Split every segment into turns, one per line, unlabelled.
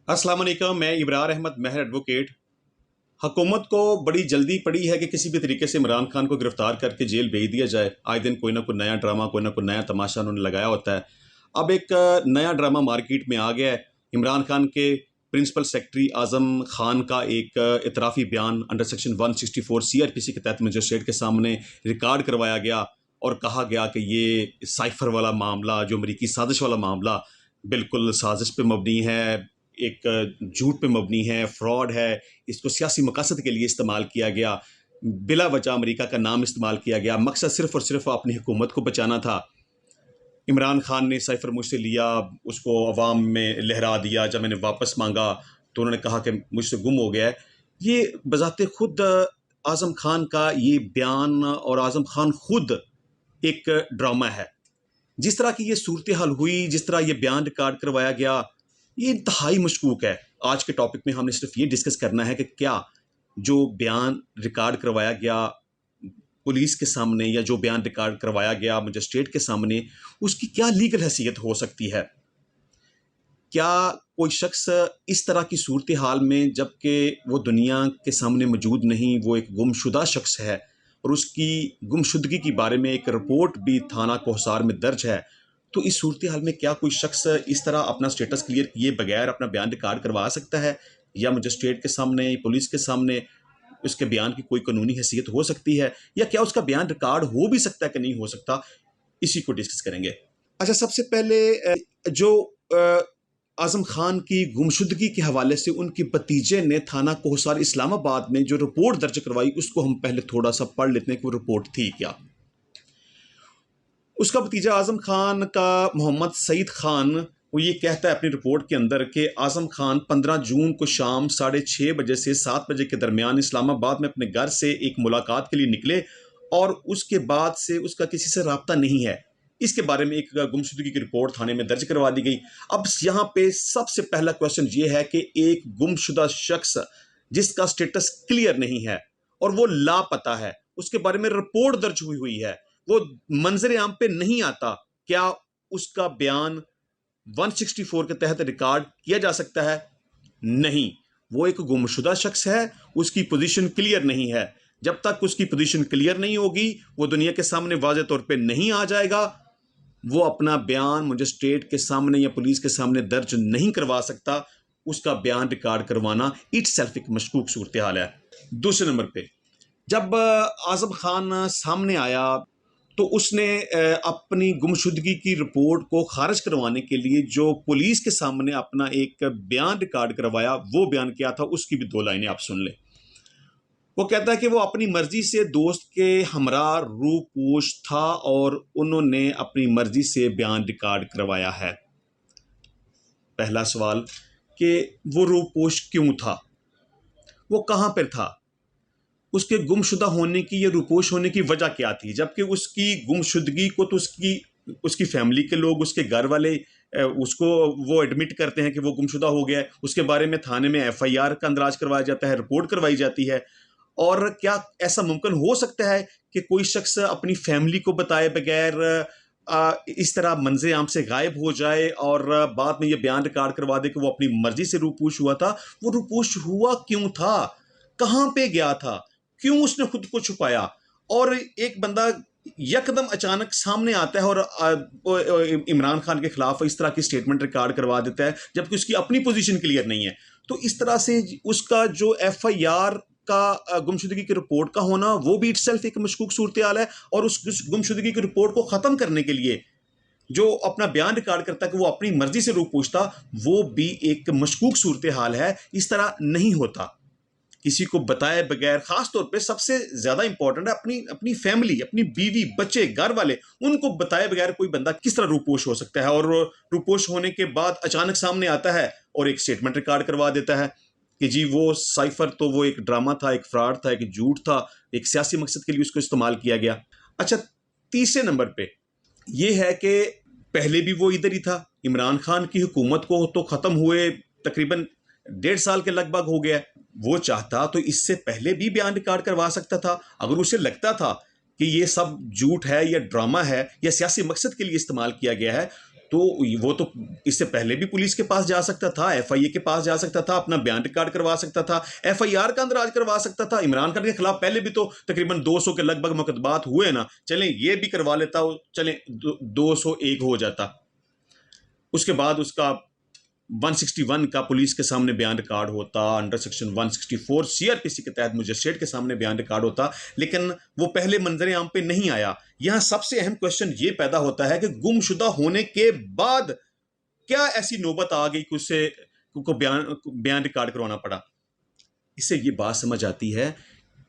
अस्सलाम वालेकुम। मैं इब्रार अहमद महर एडवोकेट। हुकूमत को बड़ी जल्दी पड़ी है कि किसी भी तरीके से इमरान खान को गिरफ्तार करके जेल भेज दिया जाए। आए दिन कोई ना कोई नया ड्रामा, कोई ना कोई नया तमाशा उन्होंने लगाया होता है। अब एक नया ड्रामा मार्केट में आ गया है। इमरान खान के प्रिंसिपल सेक्रेटरी आज़म खान का एक इतराफ़ी बयान अंडर सेक्शन 164 CRPC के तहत मजिस्ट्रेट के सामने रिकॉर्ड करवाया गया और कहा गया कि ये साइफर वाला मामला, जो अमरीकी साजिश वाला मामला, बिल्कुल साजिश पे मबनी है, एक झूठ पे मबनी है, फ्रॉड है। इसको सियासी मकसद के लिए इस्तेमाल किया गया, बिला वजह अमेरिका का नाम इस्तेमाल किया गया। मकसद सिर्फ और सिर्फ अपनी हुकूमत को बचाना था। इमरान खान ने साइफर मुझसे लिया, उसको अवाम में लहरा दिया। जब मैंने वापस मांगा तो उन्होंने कहा कि मुझसे गुम हो गया है। ये बजाते खुद आज़म खान का ये बयान और आज़म खान खुद एक ड्रामा है। जिस तरह की ये सूरत हाल हुई, जिस तरह ये बयान रिकॉर्ड करवाया गया, ये इंतहाई मशकूक है। आज के टॉपिक में हमने सिर्फ ये डिस्कस करना है कि क्या जो बयान रिकॉर्ड करवाया गया पुलिस के सामने, या जो बयान रिकॉर्ड करवाया गया मजिस्ट्रेट के सामने, उसकी क्या लीगल हैसियत हो सकती है। क्या कोई शख्स इस तरह की सूरत हाल में, जबकि वो दुनिया के सामने मौजूद नहीं, वो एक गुमशुदा शख्स है और उसकी गुमशुदगी के बारे में एक रिपोर्ट भी थाना कोहसार में दर्ज है, तो इस सूरत हाल में क्या कोई शख्स इस तरह अपना स्टेटस क्लियर किए बगैर अपना बयान रिकॉर्ड करवा सकता है, या मजिस्ट्रेट के सामने, पुलिस के सामने उसके बयान की कोई कानूनी हैसियत हो सकती है, या क्या उसका बयान रिकॉर्ड हो भी सकता है कि नहीं हो सकता। इसी को डिस्कस करेंगे। अच्छा, सबसे पहले जो आज़म खान की गुमशुदगी के हवाले से उनके भतीजे ने थाना कोहसार इस्लामाबाद में जो रिपोर्ट दर्ज करवाई, उसको हम पहले थोड़ा सा पढ़ लेते हैं कि वो रिपोर्ट थी क्या। उसका भतीजा आज़म खान का मोहम्मद सईद खान, वो ये कहता है अपनी रिपोर्ट के अंदर कि आज़म खान 15 जून को शाम 6:30 बजे से 7 बजे के दरमियान इस्लामाबाद में अपने घर से एक मुलाकात के लिए निकले और उसके बाद से उसका किसी से रब्ता नहीं है। इसके बारे में एक गुमशुदगी की रिपोर्ट थाने में दर्ज करवा दी गई। अब यहाँ पे सबसे पहला क्वेश्चन ये है कि एक गुमशुदा शख्स जिसका स्टेटस क्लियर नहीं है और वो लापता है, उसके बारे में रिपोर्ट दर्ज हुई हुई है, वो मंजर आम पे नहीं आता, क्या उसका बयान 164 के तहत रिकॉर्ड किया जा सकता है? नहीं। वो एक गुमशुदा शख्स है, उसकी पोजीशन क्लियर नहीं है। जब तक उसकी पोजीशन क्लियर नहीं होगी, वो दुनिया के सामने वाज़ेह तौर पे नहीं आ जाएगा, वो अपना बयान मजिस्ट्रेट के सामने या पुलिस के सामने दर्ज नहीं करवा सकता। उसका बयान रिकॉर्ड करवाना इटसेल्फ एक मशकूक सूरत हाल है। दूसरे नंबर पे, जब आज़म खान सामने आया तो उसने अपनी गुमशुदगी की रिपोर्ट को खारिज करवाने के लिए जो पुलिस के सामने अपना एक बयान रिकॉर्ड करवाया, वो बयान क्या था, उसकी भी 2 लाइनें आप सुन लें। वो कहता है कि वो अपनी मर्जी से दोस्त के हमरा रूपोश था और उन्होंने अपनी मर्जी से बयान रिकॉर्ड करवाया है। पहला सवाल कि वो रूपोश क्यों था, वो कहाँ पर था, उसके गुमशुदा होने की या रूपोश होने की वजह क्या थी, जबकि उसकी गुमशुदगी को तो उसकी फैमिली के लोग, उसके घर वाले उसको वो एडमिट करते हैं कि वो गुमशुदा हो गया है। उसके बारे में थाने में FIR का अंदराज करवाया जाता है, रिपोर्ट करवाई जाती है। और क्या ऐसा मुमकिन हो सकता है कि कोई शख्स अपनी फैमिली को बताए बगैर इस तरह मंज़र आम से गायब हो जाए और बाद में ये बयान रिकॉर्ड करवा दे कि वो अपनी मर्जी से रूपोश हुआ था? वो रूपोश हुआ क्यों था, कहाँ पे गया था, क्यों उसने खुद को छुपाया? और एक बंदा यकदम अचानक सामने आता है और इमरान खान के खिलाफ इस तरह की स्टेटमेंट रिकॉर्ड करवा देता है, जबकि उसकी अपनी पोजीशन क्लियर नहीं है। तो इस तरह से उसका जो FIR का गुमशुदगी की रिपोर्ट का होना, वो भी इटसेल्फ एक मशकूक सूरत हाल है। और उस गुमशुदगी की रिपोर्ट को ख़त्म करने के लिए जो अपना बयान रिकॉर्ड करता है कि वो अपनी मर्जी से रूप पूछता, वो भी एक मशकूक सूरत हाल है। इस तरह नहीं होता, किसी को बताए बगैर। खास तौर पे सबसे ज्यादा इंपॉर्टेंट है अपनी अपनी फैमिली, अपनी बीवी, बच्चे, घर वाले, उनको बताए बगैर कोई बंदा किस तरह रूपोश हो सकता है। और रूपोश होने के बाद अचानक सामने आता है और एक स्टेटमेंट रिकॉर्ड करवा देता है कि जी वो साइफर तो वो एक ड्रामा था, एक फ्रॉड था, एक झूठ था, एक सियासी मकसद के लिए उसको इस्तेमाल किया गया। अच्छा, तीसरे नंबर पे ये है कि पहले भी वो इधर ही था। इमरान खान की हुकूमत को तो ख़त्म हुए तकरीबन 1.5 साल के लगभग हो गया। वो चाहता तो इससे पहले भी बयान रिकॉर्ड करवा सकता था। अगर उसे लगता था कि ये सब झूठ है या ड्रामा है या सियासी मकसद के लिए इस्तेमाल किया गया है, तो वो तो इससे पहले भी पुलिस के पास जा सकता था, एफआईए के पास जा सकता था, अपना बयान रिकॉर्ड करवा सकता था, एफआईआर का अंदराज करवा सकता था। इमरान खान के खिलाफ पहले भी तो तकरीबन 200 के लगभग मुकदमात हुए ना, चलें ये भी करवा लेता, चलें 201 हो जाता। उसके बाद उसका 161 का पुलिस के सामने बयान रिकॉर्ड होता, अंडर सेक्शन 164 सीआरपीसी के तहत मजिस्ट्रेट के सामने बयान रिकॉर्ड होता, लेकिन वो पहले मंजर आम पे नहीं आया। यहां सबसे अहम क्वेश्चन ये पैदा होता है कि गुमशुदा होने के बाद क्या ऐसी नौबत आ गई कि उससे को बयान रिकॉर्ड करवाना पड़ा। इससे ये बात समझ आती है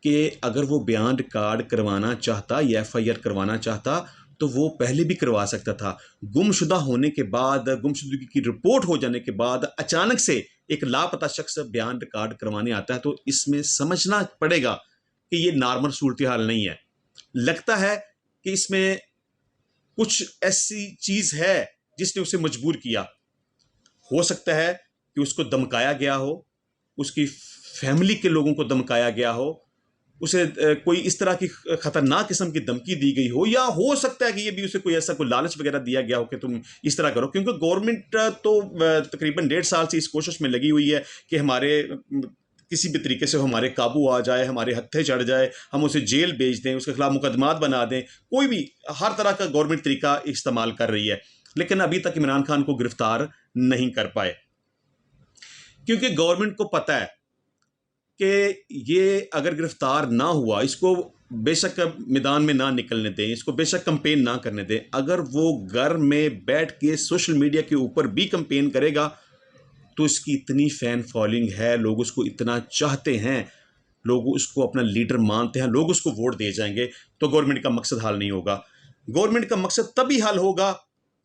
कि अगर वो बयान रिकॉर्ड करवाना चाहता या एफआईआर करवाना चाहता तो वो पहले भी करवा सकता था। गुमशुदा होने के बाद, गुमशुदगी की रिपोर्ट हो जाने के बाद अचानक से एक लापता शख्स बयान रिकॉर्ड करवाने आता है, तो इसमें समझना पड़ेगा कि ये नॉर्मल सूरत हाल नहीं है। लगता है कि इसमें कुछ ऐसी चीज है जिसने उसे मजबूर किया। हो सकता है कि उसको धमकाया गया हो, उसकी फैमिली के लोगों को धमकाया गया हो, उसे कोई इस तरह की खतरनाक किस्म की धमकी दी गई हो, या हो सकता है कि ये भी उसे कोई ऐसा कोई लालच वगैरह दिया गया हो कि तुम इस तरह करो। क्योंकि गवर्नमेंट तो तकरीबन 1.5 साल से इस कोशिश में लगी हुई है कि हमारे किसी भी तरीके से हमारे काबू आ जाए, हमारे हत्थे चढ़ जाए, हम उसे जेल भेज दें, उसके खिलाफ मुकदमात बना दें, कोई भी हर तरह का गवर्नमेंट तरीका इस्तेमाल कर रही है। लेकिन अभी तक इमरान खान को गिरफ्तार नहीं कर पाए, क्योंकि गवर्नमेंट को पता है कि ये अगर गिरफ्तार ना हुआ, इसको बेशक मैदान में ना निकलने दें, इसको बेशक कंपेन ना करने दें, अगर वो घर में बैठ के सोशल मीडिया के ऊपर भी कंपेन करेगा तो इसकी इतनी फैन फॉलोइंग है, लोग उसको इतना चाहते हैं, लोग उसको अपना लीडर मानते हैं, लोग उसको वोट दे जाएंगे, तो गवर्नमेंट का मकसद हल नहीं होगा। गवर्नमेंट का मकसद तभी हल होगा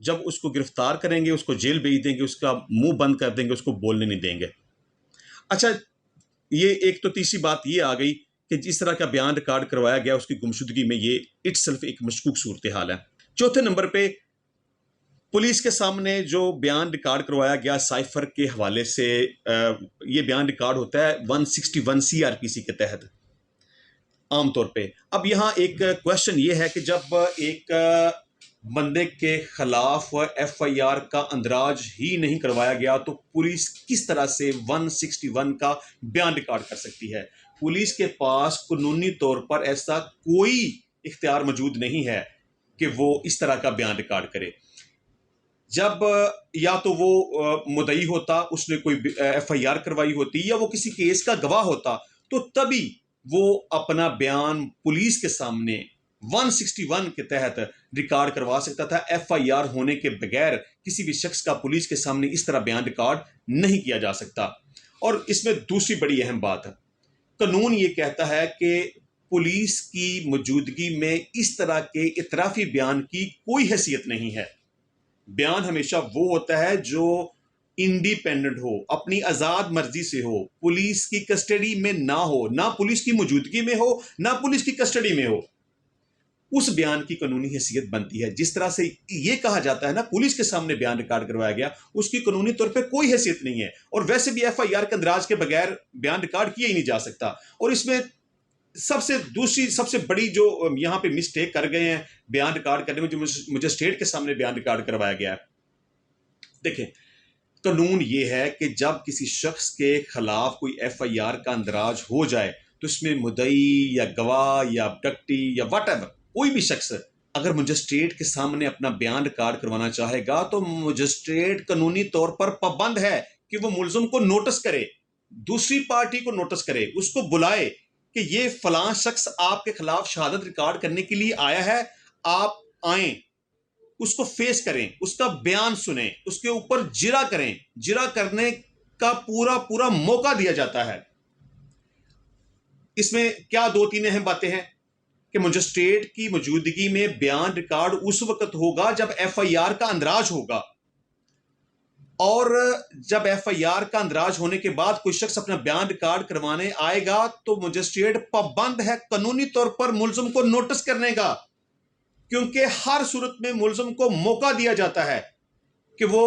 जब उसको गिरफ्तार करेंगे, उसको जेल भेज देंगे, उसका मुंह बंद कर देंगे, उसको बोलने नहीं देंगे। अच्छा, ये एक तो तीसरी बात ये आ गई कि जिस तरह का बयान रिकॉर्ड करवाया गया उसकी गुमशुदगी में, ये इटसेल्फ एक मशकूक सूरत हाल है। चौथे नंबर पे पुलिस के सामने जो बयान रिकॉर्ड करवाया गया साइफर के हवाले से, ये बयान रिकॉर्ड होता है 161 सीआरपीसी के तहत आमतौर पे। अब यहाँ एक क्वेश्चन ये है कि जब एक बंदे के खिलाफ एफआईआर का अंदराज ही नहीं करवाया गया तो पुलिस किस तरह से 161 का बयान रिकॉर्ड कर सकती है। पुलिस के पास कानूनी तौर पर ऐसा कोई इख्तियार मौजूद नहीं है कि वो इस तरह का बयान रिकॉर्ड करे। जब या तो वो मुद्दई होता, उसने कोई एफआईआर करवाई होती, या वो किसी केस का गवाह होता, तो तभी वो अपना बयान पुलिस के सामने 161 के तहत रिकॉर्ड करवा सकता था। एफआईआर होने के बगैर किसी भी शख्स का पुलिस के सामने इस तरह बयान रिकॉर्ड नहीं किया जा सकता। और इसमें दूसरी बड़ी अहम बात है, कानून ये कहता है कि पुलिस की मौजूदगी में इस तरह के इतराफी बयान की कोई हैसियत नहीं है। बयान हमेशा वो होता है जो इंडिपेंडेंट हो, अपनी आजाद मर्जी से हो, पुलिस की कस्टडी में ना हो, ना पुलिस की मौजूदगी में हो, ना पुलिस की कस्टडी में हो, उस बयान की कानूनी हैसियत बनती है। जिस तरह से ये कहा जाता है ना पुलिस के सामने बयान रिकॉर्ड करवाया गया, उसकी कानूनी तौर पे कोई हैसियत नहीं है, और वैसे भी एफआईआर के अंदराज के बगैर बयान रिकॉर्ड किया ही नहीं जा सकता। और इसमें सबसे बड़ी जो यहां पे मिस्टेक कर गए हैं बयान रिकॉर्ड करने में, जो मुझे स्टेट के सामने बयान रिकॉर्ड करवाया गया है। देखें, कानून ये है कि जब किसी शख्स के खिलाफ कोई एफआईआर का अंदराज हो जाए तो इसमें मुद्दई या गवाह या अबडक्टी या व्हाटएवर कोई भी शख्स अगर मजिस्ट्रेट के सामने अपना बयान रिकॉर्ड करवाना चाहेगा तो मजिस्ट्रेट कानूनी तौर पर पाबंद है कि वो मुलजिम को नोटिस करे, दूसरी पार्टी को नोटिस करे, उसको बुलाए कि ये फलां शख्स आपके खिलाफ शहादत रिकॉर्ड करने के लिए आया है, आप आए, उसको फेस करें, उसका बयान सुने, उसके ऊपर जिरा करें, जिरा करने का पूरा पूरा मौका दिया जाता है। इसमें क्या 2-3 अहम बातें हैं कि मजिस्ट्रेट की मौजूदगी में बयान रिकॉर्ड उस वक्त होगा जब एफआईआर का अंदराज होगा, और जब एफआईआर का अंदराज होने के बाद कोई शख्स अपना बयान रिकॉर्ड करवाने आएगा तो मजिस्ट्रेट पाबंद है कानूनी तौर पर मुलजिम को नोटिस करने का, क्योंकि हर सूरत में मुलजिम को मौका दिया जाता है कि वो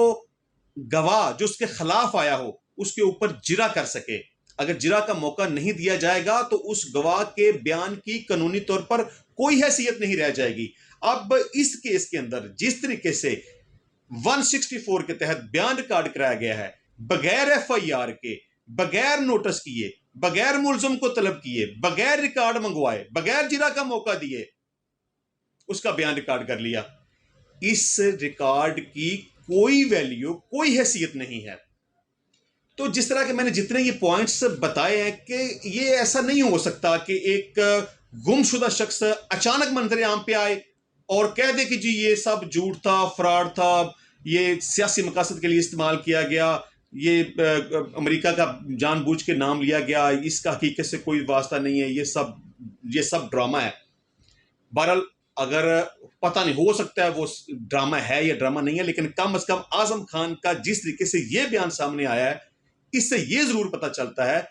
गवाह जो उसके खिलाफ आया हो उसके ऊपर जिरा कर सके। अगर जिरा का मौका नहीं दिया जाएगा तो उस गवाह के बयान की कानूनी तौर पर कोई हैसियत नहीं रह जाएगी। अब इस केस के अंदर जिस तरीके से 164 के तहत बयान रिकॉर्ड कराया गया है, बगैर FIR के, बगैर नोटिस किए, बगैर मुलजम को तलब किए, बगैर रिकॉर्ड मंगवाए, बगैर जिरा का मौका दिए, उसका बयान रिकॉर्ड कर लिया। इस रिकॉर्ड की कोई वैल्यू, कोई हैसियत नहीं है। तो जिस तरह के मैंने जितने ये पॉइंट्स बताए हैं कि ये ऐसा नहीं हो सकता कि एक गुमशुदा शख्स अचानक मंजर आम पे आए और कह दे कि जी ये सब झूठ था, फ्रॉड था, ये सियासी मकासद के लिए इस्तेमाल किया गया, ये अमेरिका का जानबूझ के नाम लिया गया, इसका हकीकत से कोई वास्ता नहीं है, ये सब ड्रामा है। बहरहाल अगर पता नहीं, हो सकता है वो ड्रामा है या ड्रामा नहीं है, लेकिन कम से कम आजम खान का जिस तरीके से ये बयान सामने आया है, इससे ये जरूर पता चलता है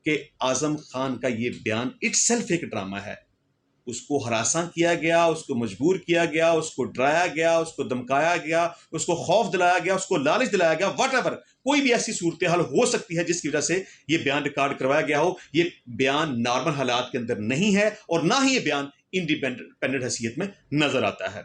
कि आजम खान का ये बयान इटसेल्फ एक ड्रामा है। उसको हरासा किया गया, उसको मजबूर किया गया, उसको डराया गया, उसको धमकाया गया, उसको खौफ दिलाया गया, उसको लालच दिलाया गया, वट कोई भी ऐसी सूरत हाल हो सकती है जिसकी वजह से ये बयान रिकॉर्ड करवाया गया हो। ये बयान नॉर्मल हालात के अंदर नहीं है और ना ही ये बयान इंडिपेंडेंट हैसियत में नजर आता है।